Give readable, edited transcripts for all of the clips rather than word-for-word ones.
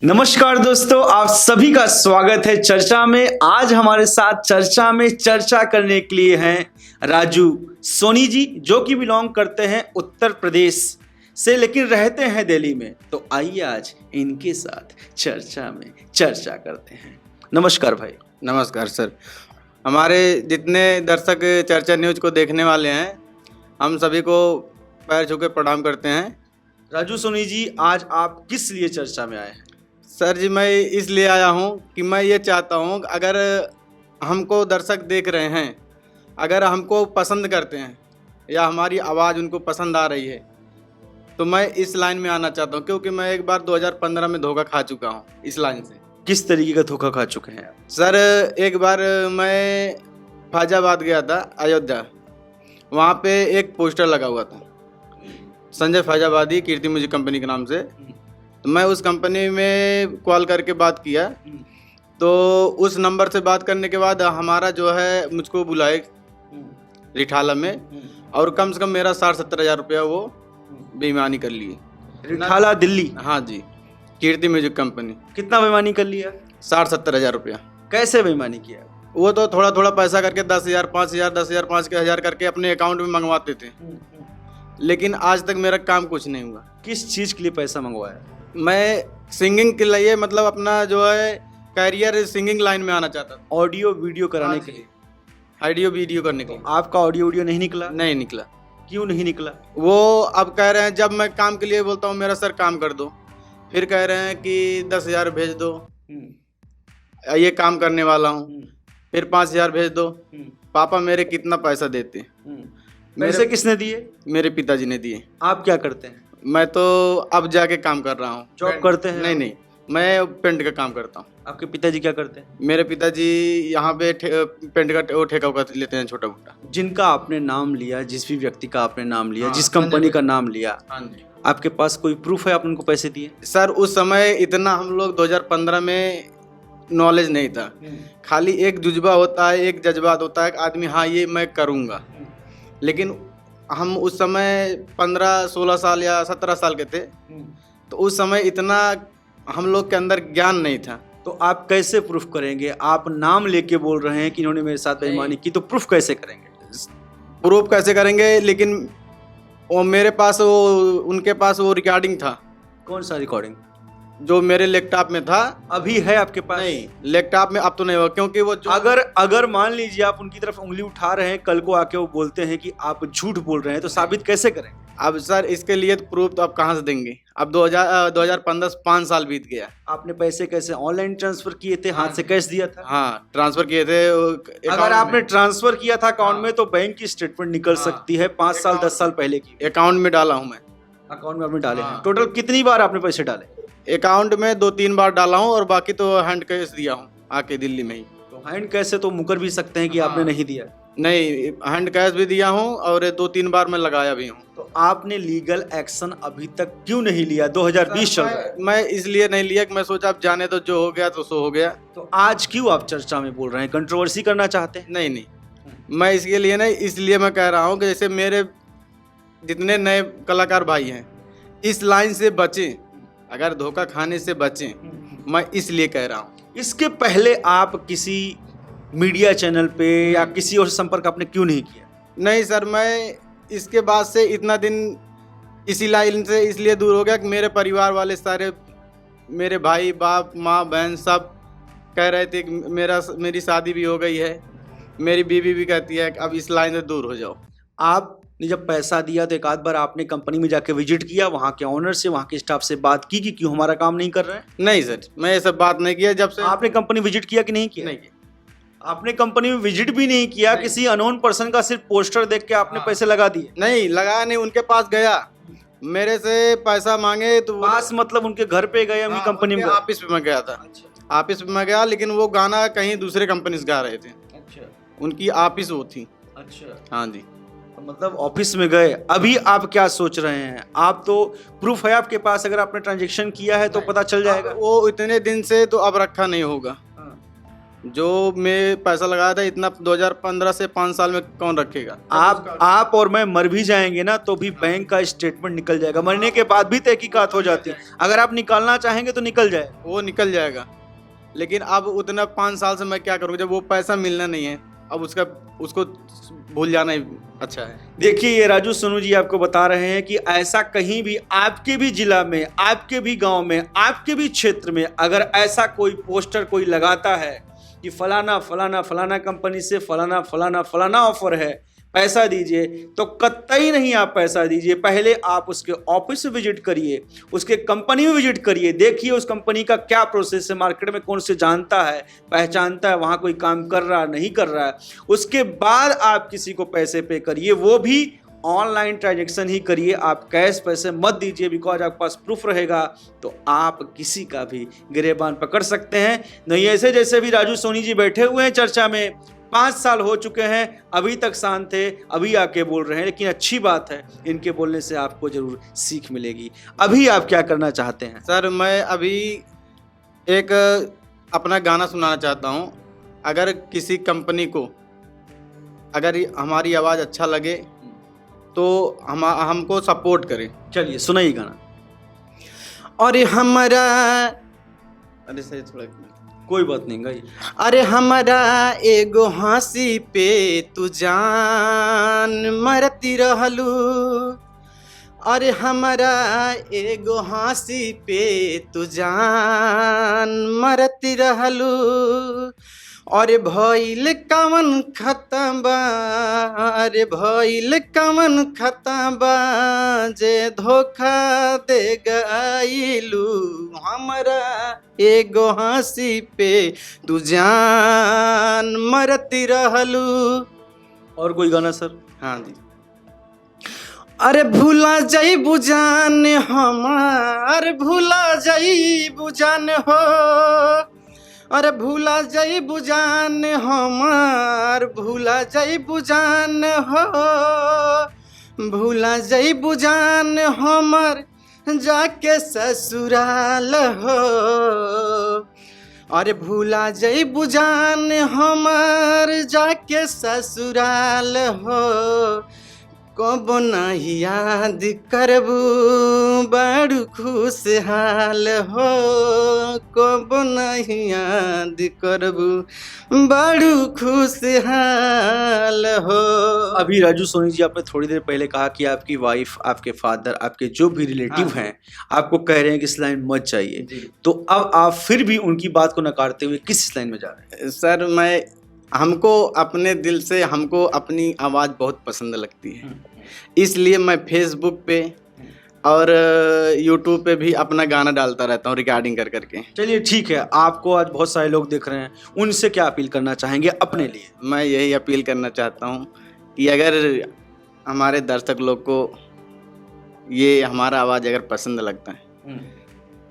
नमस्कार दोस्तों, आप सभी का स्वागत है चर्चा में। आज हमारे साथ चर्चा में चर्चा करने के लिए हैं राजू सोनी जी, जो कि बिलोंग करते हैं उत्तर प्रदेश से लेकिन रहते हैं दिल्ली में। तो आइए आज इनके साथ चर्चा में चर्चा करते हैं। नमस्कार भाई। नमस्कार सर। हमारे जितने दर्शक चर्चा न्यूज को देखने वाले हैं, हम सभी को पैर छू के प्रणाम करते हैं। राजू सोनी जी, आज आप किस लिए चर्चा में आए हैं? सर जी, मैं इसलिए आया हूं कि मैं ये चाहता हूं, अगर हमको दर्शक देख रहे हैं, अगर हमको पसंद करते हैं या हमारी आवाज़ उनको पसंद आ रही है, तो मैं इस लाइन में आना चाहता हूं, क्योंकि मैं एक बार 2015 में धोखा खा चुका हूं इस लाइन से। किस तरीके का धोखा खा चुके हैं आप? सर, एक बार मैं फैजाबाद गया था, अयोध्या। वहाँ पे एक पोस्टर लगा हुआ था, संजय फैजाबादी कीर्ति म्यूजिक कंपनी के नाम से। तो मैं उस कंपनी में कॉल करके बात किया, तो उस नंबर से बात करने के बाद हमारा जो है मुझको बुलाए रिठाला में, और कम से कम मेरा 60-70 हज़ार रुपया वो बेईमानी कर लिए। रिठाला दिल्ली? हाँ जी, कीर्ति म्यूजिक कंपनी। कितना बेईमानी कर लिया? 60-70 हज़ार रुपया। कैसे बेईमानी किया? वो तो थोड़ा थोड़ा पैसा करके 10,000, 5,000, 10,000, 5,000 करके अपने अकाउंट में मंगवाते थे, लेकिन आज तक मेरा काम कुछ नहीं हुआ। किस चीज़ के लिए पैसा मंगवाया? मैं सिंगिंग के लिए, मतलब अपना जो है कैरियर सिंगिंग लाइन में आना चाहता था। ऑडियो वीडियो कराने के लिए? ऑडियो वीडियो करने के लिए। आपका ऑडियो वीडियो नहीं निकला? नहीं निकला। क्यों नहीं निकला? वो अब कह रहे हैं, जब मैं काम के लिए बोलता हूँ मेरा सर काम कर दो, फिर कह रहे हैं कि 10,000 भेज दो, ये काम करने वाला हूँ, फिर 5,000 भेज दो। पापा मेरे कितना पैसा देते? पैसे किसने दिए? मेरे पिताजी ने दिए। आप क्या करते हैं? मैं तो अब जाके काम कर रहा हूँ। जॉब करते हैं? नहीं, मैं पेंट का काम करता हूँ। आपके पिताजी क्या करते हैं? मेरे पिताजी यहाँ पे पेंट का ठेका लेते हैं, छोटा मोटा। जिनका आपने नाम लिया, जिस भी व्यक्ति का आपने नाम लिया, हाँ, जिस कंपनी का नाम लिया, हाँ जी। आपके पास कोई प्रूफ है आपने उनको पैसे दिए? सर, उस समय इतना हम लोग 2015 में नॉलेज नहीं था। खाली एक जुज्बा होता है, एक जज्बात होता है, आदमी हाँ ये मैं करूँगा। लेकिन हम उस समय 15-16 साल या 17 साल के थे, तो उस समय इतना हम लोग के अंदर ज्ञान नहीं था। तो आप कैसे प्रूफ करेंगे? आप नाम लेके बोल रहे हैं कि इन्होंने मेरे साथ बेईमानी की, तो प्रूफ कैसे करेंगे? प्रूफ कैसे करेंगे? लेकिन वो मेरे पास, वो उनके पास वो रिकॉर्डिंग था। कौन सा रिकॉर्डिंग? जो मेरे लैपटॉप में था। अभी है आपके पास? नहीं, लैपटॉप में अब तो नहीं हुआ, क्योंकि वो अगर मान लीजिए आप उनकी तरफ उंगली उठा रहे हैं, कल को आके वो बोलते हैं कि आप झूठ बोल रहे हैं, तो साबित कैसे करेंगे? अब सर, इसके लिए तो प्रूफ तो आप कहाँ से देंगे? अब 2015 5 साल बीत गया। आपने पैसे कैसे ऑनलाइन ट्रांसफर किए थे? हाथ से कैश दिया था? हाँ, ट्रांसफर किए थे। अगर आपने ट्रांसफर किया था अकाउंट में, तो बैंक की स्टेटमेंट निकल सकती है 5 साल 10 साल पहले की। अकाउंट में डाला हूँ मैं। अकाउंट में आपने डाले हैं? टोटल कितनी बार आपने पैसे डाले? अकाउंट में 2-3 बार डाला हूँ, और बाकी तो हैंड कैश दिया हूँ आके दिल्ली में ही। तो हैंड कैश से तो मुकर भी सकते हैं कि आपने नहीं दिया। नहीं, हैंड कैश भी दिया हूँ, और 2-3 बार मैं लगाया भी हूँ। तो आपने लीगल एक्शन अभी तक क्यों नहीं लिया? 2020 चल रहा है। मैं इसलिए नहीं लिया कि मैं सोचा अब जाने तो, जो हो गया तो सो हो गया। तो आज क्यों आप चर्चा में बोल रहे हैं? कंट्रोवर्सी करना चाहते हैं? नहीं, मैं इसके लिए नहीं, इसलिए मैं कह रहा हूँ कि जैसे मेरे जितने नए कलाकार भाई हैं, इस लाइन से बचें, अगर धोखा खाने से बचें, मैं इसलिए कह रहा हूँ। इसके पहले आप किसी मीडिया चैनल पे या किसी और संपर्क आपने क्यों नहीं किया? नहीं सर, मैं इसके बाद से इतना दिन इसी लाइन से इसलिए दूर हो गया कि मेरे परिवार वाले सारे, मेरे भाई, बाप, माँ, बहन सब कह रहे थे कि मेरी शादी भी हो गई है। मेरी बीवी भी कहती है कि अब इस लाइन से दूर हो जाओ। आपने जब पैसा दिया तो एक आध बार आपने कंपनी में जाके विजिट किया, वहाँ के ऑनर से, वहाँ के स्टाफ से बात की कि क्यों हमारा काम नहीं कर रहे हैं? नहीं सर, मैं ये सब बात नहीं किया। जब से आपने कंपनी विजिट किया कि नहीं किया? नहीं किया। आपने कंपनी में विजिट भी नहीं किया? नहीं। किसी अननोन पर्सन का सिर्फ पोस्टर देख के आपने पैसे लगा दिए? नहीं लगाया, नहीं, उनके पास गया, मेरे से पैसा मांगे तो पास मतलब उनके घर पे गए, उनकी कंपनी में? ऑफिस पे मैं गया था। अच्छा। ऑफिस पे मैं गया, लेकिन वो गाना कहीं दूसरे कंपनी से गा रहे थे। अच्छा। उनकी ऑफिस वो थी। अच्छा। हाँ जी। मतलब ऑफिस में गए। अभी आप क्या सोच रहे हैं? आप तो प्रूफ है आपके पास, अगर आपने ट्रांजैक्शन किया है तो पता चल जाएगा। वो इतने दिन से तो अब रखा नहीं होगा। जो मैं पैसा लगाया था इतना 2015 से 5 साल में कौन रखेगा। आप और मैं मर भी जाएंगे ना तो भी बैंक का स्टेटमेंट निकल जाएगा, मरने के बाद भी तहकीकात हो जाती है। अगर आप निकालना चाहेंगे तो निकल जाए, वो निकल जाएगा। लेकिन अब उतना 5 साल से मैं क्या करूँगा जब वो पैसा मिलना नहीं है। अब उसको भूल जाना ही अच्छा है। देखिए ये राजू सोनू जी आपको बता रहे हैं कि ऐसा कहीं भी आपके भी जिला में, आपके भी गांव में, आपके भी क्षेत्र में अगर ऐसा कोई पोस्टर कोई लगाता है कि फलाना फलाना फलाना कंपनी से फलाना फलाना फलाना ऑफर है, पैसा दीजिए, तो कतई नहीं आप पैसा दीजिए। पहले आप उसके ऑफिस में विजिट करिए, उसके कंपनी में विजिट करिए, देखिए उस कंपनी का क्या प्रोसेस है, मार्केट में कौन से जानता है, पहचानता है, वहाँ कोई काम कर रहा है नहीं कर रहा है। उसके बाद आप किसी को पैसे पे करिए, वो भी ऑनलाइन ट्रांजेक्शन ही करिए। आप कैश पैसे मत दीजिए, बिकॉज आपके पास प्रूफ रहेगा तो आप किसी का भी गिरेबान पकड़ सकते हैं। नहीं ऐसे जैसे भी राजू सोनी जी बैठे हुए हैं चर्चा में, 5 साल हो चुके हैं, अभी तक शांत थे, अभी आके बोल रहे हैं। लेकिन अच्छी बात है, इनके बोलने से आपको जरूर सीख मिलेगी। अभी आप क्या करना चाहते हैं? सर मैं अभी एक अपना गाना सुनाना चाहता हूँ। अगर किसी कंपनी को अगर हमारी आवाज़ अच्छा लगे तो हमको सपोर्ट करें। चलिए सुनाइए गाना। और हमारा अरे सही थोड़ा कोई बात नहीं गाइए। अरे हमारा एगो हंसी पे तू जान मरती रहलू। अरे हमारा एगो हंसी पे तू जान मरती रहलू। अरे भइल कवन खतबा, अरे भइल कवन खतबा जे धोखा दे गइलू। हमरा एगो हंसी पे तू जान मरती रहलू। और कोई गाना सर? हाँ जी। अरे भूला जाइबू जान हमार, भूला जाइबू जान हो। अरे भूला जाइबू जान हमार, भूला जाइबू जान हो। भूला जाइबू जान हमार जाके ससुराल हो। अरे भूला जाइबू जान हमार जाके ससुराल हो। कब नहीं याद करबू बड़ू खुशहाल हो। कब नहीं याद करबू बड़ू खुशहाल हो। अभी राजू सोनी जी आपने थोड़ी देर पहले कहा कि आपकी वाइफ, आपके फादर, आपके जो भी रिलेटिव हैं आपको कह रहे हैं कि इस लाइन मत जाइए, तो अब आप फिर भी उनकी बात को नकारते हुए किस लाइन में जा रहे हैं? सर हमको अपने दिल से हमको अपनी आवाज़ बहुत पसंद लगती है, इसलिए मैं फेसबुक पे और यूट्यूब पे भी अपना गाना डालता रहता हूँ रिकॉर्डिंग कर करके। चलिए ठीक है, आपको आज बहुत सारे लोग देख रहे हैं, उनसे क्या अपील करना चाहेंगे अपने लिए? मैं यही अपील करना चाहता हूँ कि अगर हमारे दर्शक लोग को ये हमारा आवाज़ अगर पसंद लगता है,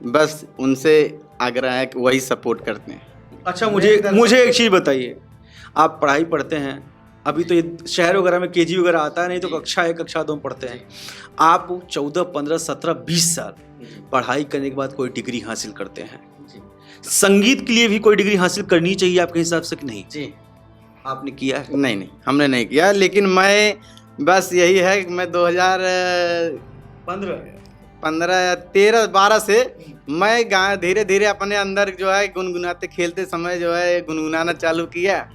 बस उनसे आग्रह है कि वही सपोर्ट करते हैं। अच्छा मुझे एक चीज़ बताइए, आप पढ़ाई पढ़ते हैं, अभी तो ये शहर वगैरह में केजी वगैरह आता है, नहीं तो कक्षा 1 कक्षा 2 पढ़ते हैं। आप 14, 15, 17, 20 साल पढ़ाई करने के बाद कोई डिग्री हासिल करते हैं। संगीत के लिए भी कोई डिग्री हासिल करनी चाहिए आपके हिसाब से कि नहीं? जी। आपने किया है? नहीं, हमने नहीं किया, लेकिन मैं बस यही है कि मैं 2015 या 13-12 से मैं धीरे धीरे अपने अंदर जो है गुनगुनाते खेलते समय जो है गुनगुनाना चालू किया।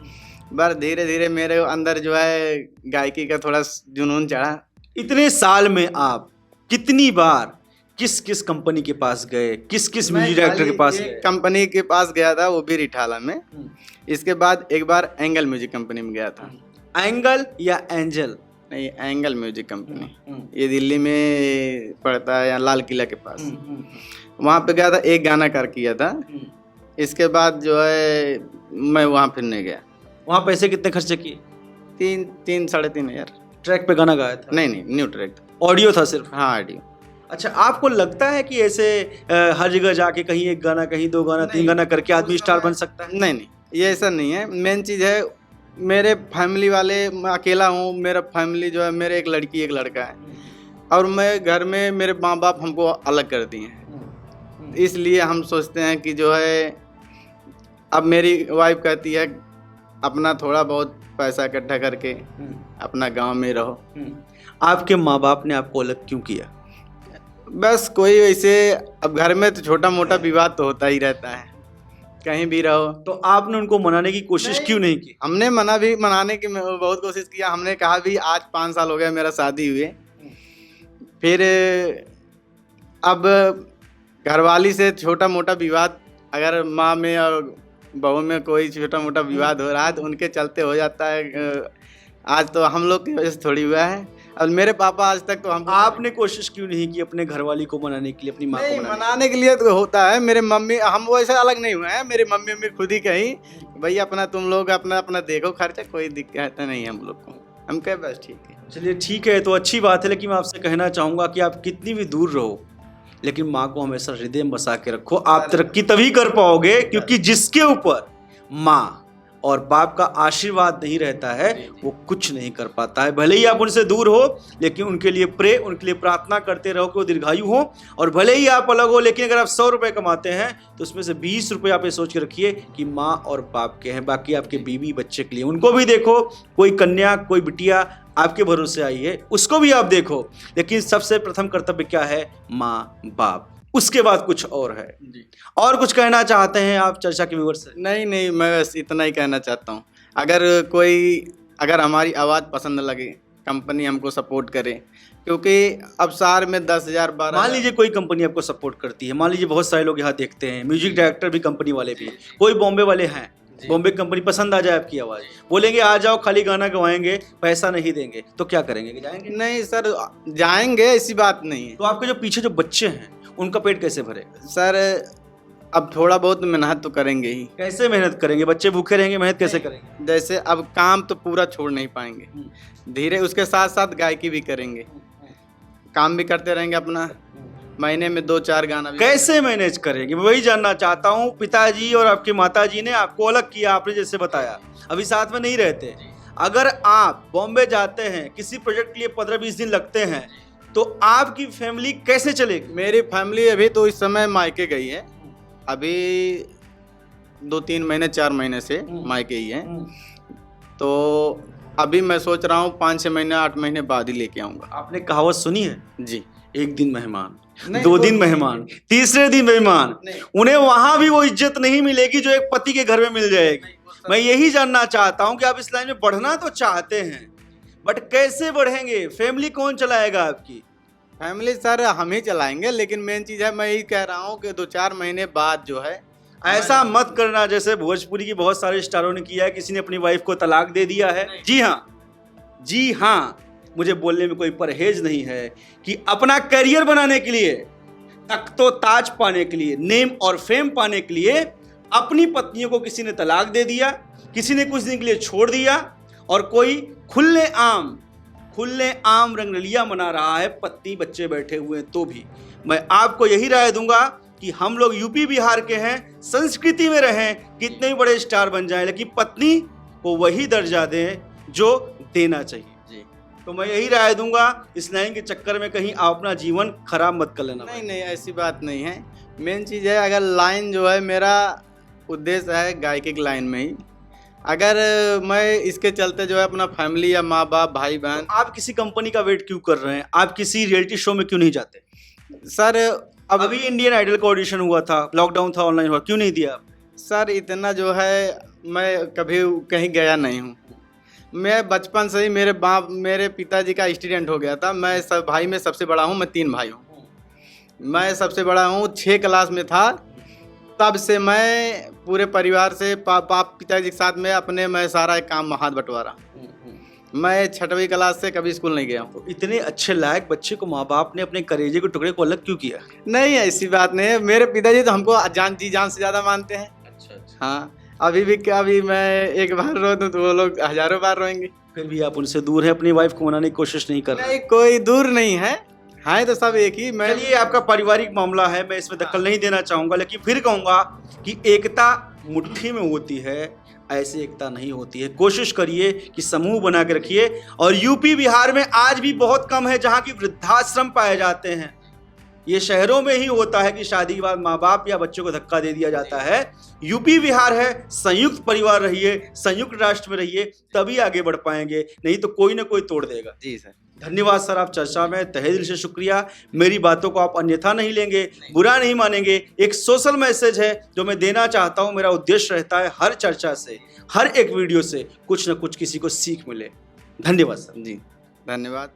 बस धीरे धीरे मेरे अंदर जो है गायकी का थोड़ा जुनून चढ़ा। इतने साल में आप कितनी बार किस किस कंपनी के पास गए, किस किस म्यूजिक डायरेक्टर के पास गए? कंपनी के पास गया था, वो भी रिठाला में। इसके बाद एक बार एंगल म्यूजिक कंपनी में गया था। एंगल या एंजल? नहीं, एंगल म्यूजिक कंपनी, ये दिल्ली में पड़ता है, यहाँ लाल किला के पास। वहाँ पे गया था, एक गाना कर किया था। इसके बाद जो है मैं वहाँ फिर नहीं गया। वहाँ पैसे कितने खर्चे किए? 3-3.5 हज़ार। ट्रैक पे गाना गाया था? नहीं, न्यू ट्रैक, ऑडियो था सिर्फ? हाँ, ऑडियो। अच्छा, आपको लगता है कि ऐसे हर जगह जाके कहीं एक गाना, कहीं 2 गाना, 3 गाना करके आदमी स्टार बन सकता है? नहीं, ये ऐसा नहीं है। मेन चीज़ है मेरे फैमिली वाले, मैं अकेला हूँ, मेरा फैमिली जो है मेरे एक लड़की एक लड़का है, और मैं घर में मेरे माँ बाप हमको अलग कर दिए हैं। इसलिए हम सोचते हैं कि जो है अब मेरी वाइफ कहती है अपना थोड़ा बहुत पैसा इकट्ठा करके अपना गांव में रहो। आपके माँ बाप ने आपको अलग क्यों किया? बस कोई वैसे, अब घर में तो छोटा मोटा विवाद तो होता ही रहता है, कहीं भी रहो। तो आपने उनको मनाने की कोशिश क्यों नहीं की? हमने मनाने की बहुत कोशिश किया। हमने कहा भी आज 5 साल हो गए मेरा शादी हुए, फिर अब घरवाली से छोटा मोटा विवाद, अगर माँ में और बहू में कोई छोटा मोटा विवाद हो रहा है तो उनके चलते हो जाता है। आज तो हम लोग की वजह से थोड़ी हुआ है। अब मेरे पापा आज तक तो हम, आपने कोशिश क्यों नहीं की अपने घरवाली को मनाने के लिए, अपनी माँ को मनाने के लिए? तो होता है, मेरे मम्मी, हम वैसे अलग नहीं हुए हैं, मेरे मम्मी खुद ही कहीं भैया अपना तुम लोग अपना देखो खर्चा, कोई दिक्कत नहीं है हम लोग को। हम कहे बस ठीक है। चलिए ठीक है, तो अच्छी बात है, लेकिन मैं आपसे कहना चाहूँगा कि आप कितनी भी दूर रहो लेकिन माँ को हमेशा हृदय में बसा के रखो। आप तरक्की तभी कर पाओगे क्योंकि जिसके ऊपर माँ और बाप का आशीर्वाद नहीं रहता है वो कुछ नहीं कर पाता है। भले ही आप उनसे दूर हो लेकिन उनके लिए उनके लिए प्रार्थना करते रहो कि वो दीर्घायु हो। और भले ही आप अलग हो लेकिन अगर आप 100 रुपये कमाते हैं तो उसमें से 20 रुपये आप ये सोच के रखिए कि माँ और बाप के हैं, बाकी आपके बीवी बच्चे के लिए। उनको भी देखो, कोई कन्या कोई बिटिया आपके भरोसे आई है उसको भी आप देखो, लेकिन सबसे प्रथम कर्तव्य क्या है? माँ बाप, उसके बाद कुछ और है जी। और कुछ कहना चाहते हैं आप चर्चा के व्यूअर्स से? नहीं, मैं बस इतना ही कहना चाहता हूँ। अगर हमारी आवाज़ पसंद लगे, कंपनी हमको सपोर्ट करे, क्योंकि अब शहर में 10,000 12,000। मान लीजिए कोई कंपनी आपको सपोर्ट करती है, मान लीजिए बहुत सारे लोग यहाँ देखते हैं, म्यूजिक डायरेक्टर भी कंपनी वाले भी, कोई बॉम्बे वाले हैं, बॉम्बे कंपनी पसंद आ जाए आपकी आवाज़, बोलेंगे आ जाओ खाली गाना गवाएंगे, पैसा नहीं देंगे, तो क्या करेंगे? जाएंगे? नहीं सर, जाएंगे ऐसी बात नहीं है। तो आपके जो पीछे जो बच्चे हैं उनका पेट कैसे भरेगा? सर अब थोड़ा बहुत मेहनत तो करेंगे ही। कैसे मेहनत करेंगे? बच्चे भूखे रहेंगे, मेहनत कैसे करेंगे? जैसे अब काम तो पूरा छोड़ नहीं पाएंगे, धीरे उसके साथ साथ गायकी भी करेंगे, काम भी करते रहेंगे अपना, महीने में 2-4 गाना भी। कैसे मैनेज करेंगे? मैं वही जानना चाहता हूँ। पिताजी और आपकी माताजी ने आपको अलग किया, आपने जैसे बताया, अभी साथ में नहीं रहते। अगर आप बॉम्बे जाते हैं किसी प्रोजेक्ट के लिए 15-20 दिन लगते हैं तो आपकी फैमिली कैसे चलेगी? मेरी फैमिली अभी तो इस समय मायके गई है, अभी 2-3 महीने 4 महीने से मायके ही है। तो अभी मैं सोच रहा हूँ 5-6 महीने 8 महीने बाद ही लेके आऊँगा। आपने कहावत सुनी है जी, 1 दिन मेहमान, 2 दिन मेहमान, तीसरे दिन मेहमान। उन्हें वहां भी वो इज्जत नहीं मिलेगी जो एक पति के घर में मिल जाएगी। मैं यही जानना चाहता हूं कि आप इस लाइन में बढ़ना तो चाहते हैं बट कैसे बढ़ेंगे? फैमिली कौन चलाएगा आपकी? फैमिली सर हम ही चलाएंगे, लेकिन मेन चीज़ है, मैं यही कह रहा हूँ कि 2-4 महीने बाद जो है। ऐसा मत करना जैसे भोजपुरी की बहुत सारे स्टारों ने किया है, किसी ने अपनी वाइफ को तलाक दे दिया है। जी हाँ, मुझे बोलने में कोई परहेज नहीं है कि अपना करियर बनाने के लिए, तख्तो ताज पाने के लिए, नेम और फेम पाने के लिए अपनी पत्नियों को किसी ने तलाक दे दिया, किसी ने कुछ दिन के लिए छोड़ दिया और कोई खुले आम रंगरलिया मना रहा है, पत्नी बच्चे बैठे हुए तो भी। मैं आपको यही राय दूंगा कि हम लोग यूपी बिहार के हैं, संस्कृति में रहें, कितने भी बड़े स्टार बन जाएं, लेकिन पत्नी को वही दर्जा दें जो देना चाहिए। तो मैं यही राय दूंगा, इस लाइन के चक्कर में कहीं आप अपना जीवन खराब मत कर लेना। नहीं, ऐसी बात नहीं है। मेन चीज़ है, अगर लाइन जो है, मेरा उद्देश्य है गायकी की लाइन में ही। अगर मैं इसके चलते जो है अपना फैमिली या माँ बाप भाई बहन। तो आप किसी कंपनी का वेट क्यों कर रहे हैं? आप किसी रियलिटी शो में क्यों नहीं जाते? सर अभी इंडियन आइडल का ऑडिशन हुआ था, लॉकडाउन था, ऑनलाइन हुआ, क्यों नहीं दिया? सर इतना जो है मैं कभी कहीं गया नहीं हूँ। मैं बचपन से ही मेरे पिताजी का एक्सीडेंट हो गया था। मैं सब भाई में सबसे बड़ा हूँ, मैं 3 भाई हूँ, मैं सबसे बड़ा हूँ। 6 क्लास में था तब से मैं पूरे परिवार से पिताजी के साथ में मैं सारा काम हाथ बंटवारा। मैं 6वीं क्लास से कभी स्कूल नहीं गया हूँ। तो इतने अच्छे लायक बच्चे को माँ बाप ने अपने कलेजे के टुकड़े को अलग क्यों किया? नहीं, ऐसी बात नहीं है। मेरे पिताजी तो हमको जान से ज़्यादा मानते हैं। अच्छा। हाँ, अभी मैं एक बार रो दूं तो वो लोग हजारों बार रोएंगे। फिर भी आप उनसे दूर हैं, अपनी वाइफ को मनाने की कोशिश नहीं कर रहे? नहीं, कोई दूर नहीं है, हाँ तो सब एक ही। मैं ये आपका पारिवारिक मामला है, मैं इसमें दखल नहीं देना चाहूंगा, लेकिन फिर कहूंगा कि एकता मुट्ठी में होती है, ऐसी एकता नहीं होती है। कोशिश करिए कि समूह बना के रखिए। और यूपी बिहार में आज भी बहुत कम है जहां की वृद्धाश्रम पाए जाते हैं। ये शहरों में ही होता है कि शादी के बाद माँ बाप या बच्चों को धक्का दे दिया जाता है। यूपी बिहार है, संयुक्त परिवार रहिए, संयुक्त राष्ट्र में रहिए, तभी आगे बढ़ पाएंगे, नहीं तो कोई ना कोई तोड़ देगा। जी सर। धन्यवाद सर, आप चर्चा में तहे दिल से शुक्रिया। मेरी बातों को आप अन्यथा नहीं लेंगे, बुरा नहीं मानेंगे। एक सोशल मैसेज है जो मैं देना चाहता हूं। मेरा उद्देश्य रहता है हर चर्चा से, हर एक वीडियो से कुछ न कुछ किसी को सीख मिले। धन्यवाद सर। जी धन्यवाद।